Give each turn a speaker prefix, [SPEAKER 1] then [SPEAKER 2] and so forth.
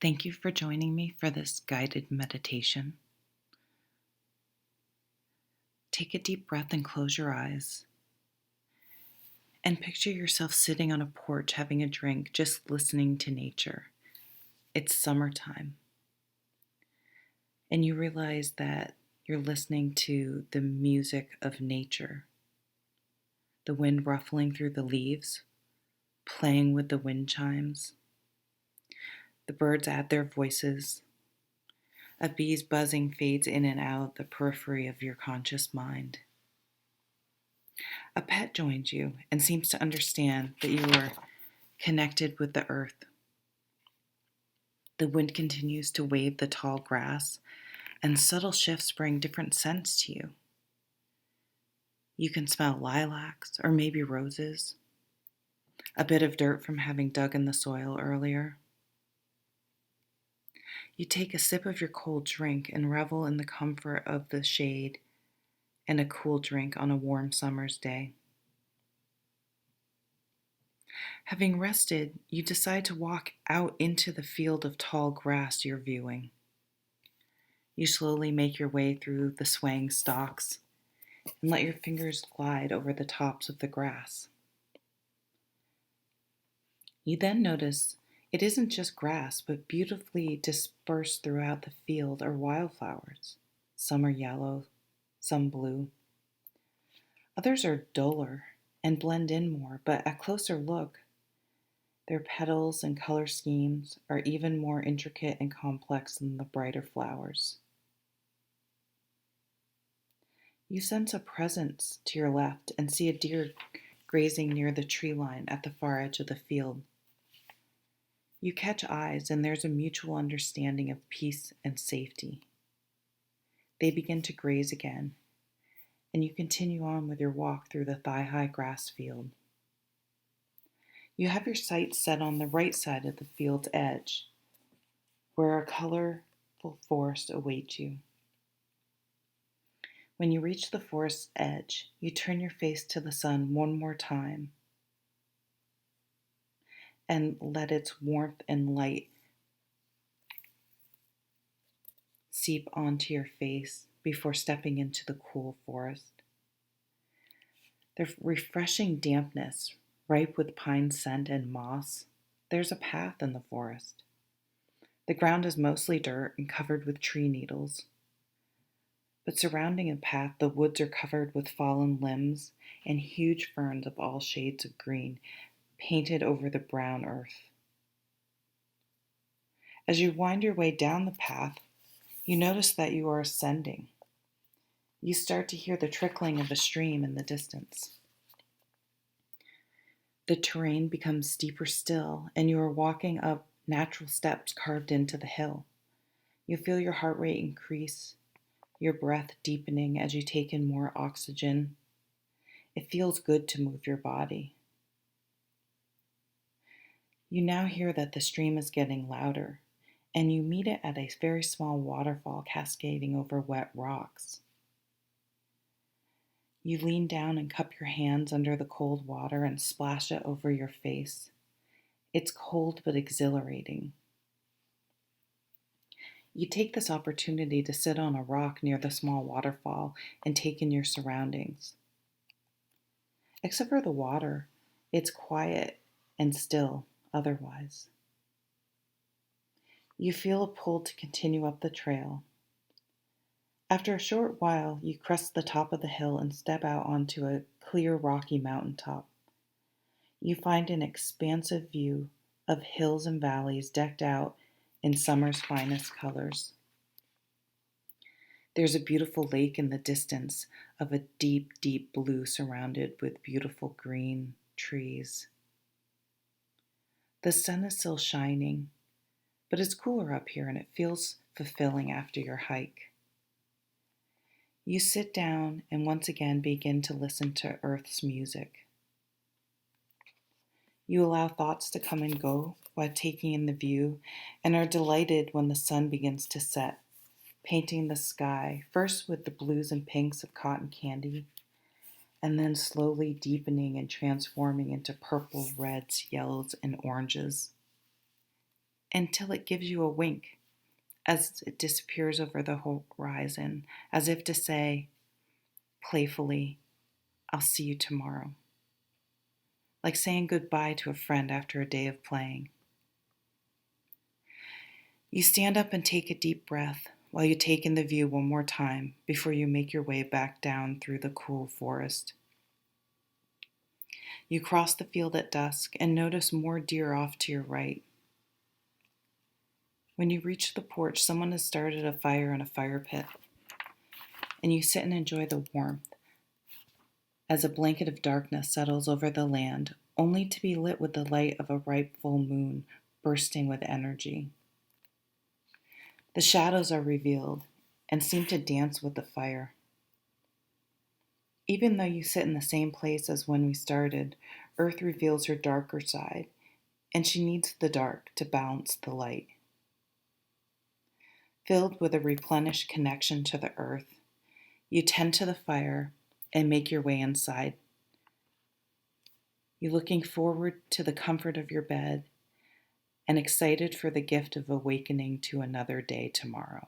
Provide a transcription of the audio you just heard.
[SPEAKER 1] Thank you for joining me for this guided meditation. Take a deep breath and close your eyes. And picture yourself sitting on a porch having a drink, just listening to nature. It's summertime. And you realize that you're listening to the music of nature. The wind ruffling through the leaves, playing with the wind chimes. The birds add their voices. A bee's buzzing fades in and out the periphery of your conscious mind. A pet joins you and seems to understand that you are connected with the earth. The wind continues to wave the tall grass, and subtle shifts bring different scents to you. You can smell lilacs or maybe roses, a bit of dirt from having dug in the soil earlier. You take a sip of your cold drink and revel in the comfort of the shade and a cool drink on a warm summer's day. Having rested, you decide to walk out into the field of tall grass you're viewing. You slowly make your way through the swaying stalks and let your fingers glide over the tops of the grass. You then notice it isn't just grass, but beautifully dispersed throughout the field are wildflowers. Some are yellow, some blue. Others are duller and blend in more, but at closer look, their petals and color schemes are even more intricate and complex than the brighter flowers. You sense a presence to your left and see a deer grazing near the tree line at the far edge of the field. You catch eyes, and there's a mutual understanding of peace and safety. They begin to graze again, and you continue on with your walk through the thigh-high grass field. You have your sights set on the right side of the field's edge, where a colorful forest awaits you. When you reach the forest's edge, you turn your face to the sun one more time and let its warmth and light seep onto your face before stepping into the cool forest. The refreshing dampness, ripe with pine scent and moss. There's a path in the forest. The ground is mostly dirt and covered with tree needles. But surrounding a path, the woods are covered with fallen limbs and huge ferns of all shades of green, painted over the brown earth. As you wind your way down the path, you notice that you are ascending. You start to hear the trickling of a stream in the distance. The terrain becomes steeper still, and you are walking up natural steps carved into the hill. You feel your heart rate increase, your breath deepening as you take in more oxygen. It feels good to move your body. You now hear that the stream is getting louder, and you meet it at a very small waterfall cascading over wet rocks. You lean down and cup your hands under the cold water and splash it over your face. It's cold but exhilarating. You take this opportunity to sit on a rock near the small waterfall and take in your surroundings. Except for the water, it's quiet and still otherwise. You feel a pull to continue up the trail. After a short while, you crest the top of the hill and step out onto a clear rocky mountaintop. You find an expansive view of hills and valleys decked out in summer's finest colors. There's a beautiful lake in the distance of a deep, deep blue surrounded with beautiful green trees. The sun is still shining, but it's cooler up here and it feels fulfilling after your hike. You sit down and once again begin to listen to Earth's music. You allow thoughts to come and go while taking in the view and are delighted when the sun begins to set, painting the sky first with the blues and pinks of cotton candy, and then slowly deepening and transforming into purples, reds, yellows, and oranges. until it gives you a wink as it disappears over the horizon, as if to say, playfully, I'll see you tomorrow. Like saying goodbye to a friend after a day of playing. You stand up and take a deep breath while you take in the view one more time before you make your way back down through the cool forest. You cross the field at dusk and notice more deer off to your right. When you reach the porch, someone has started a fire in a fire pit, and you sit and enjoy the warmth as a blanket of darkness settles over the land, only to be lit with the light of a ripe full moon bursting with energy. The shadows are revealed and seem to dance with the fire. Even though you sit in the same place as when we started, Earth reveals her darker side, and she needs the dark to balance the light. Filled with a replenished connection to the earth, you tend to the fire and make your way inside. You looking forward to the comfort of your bed and excited for the gift of awakening to another day tomorrow.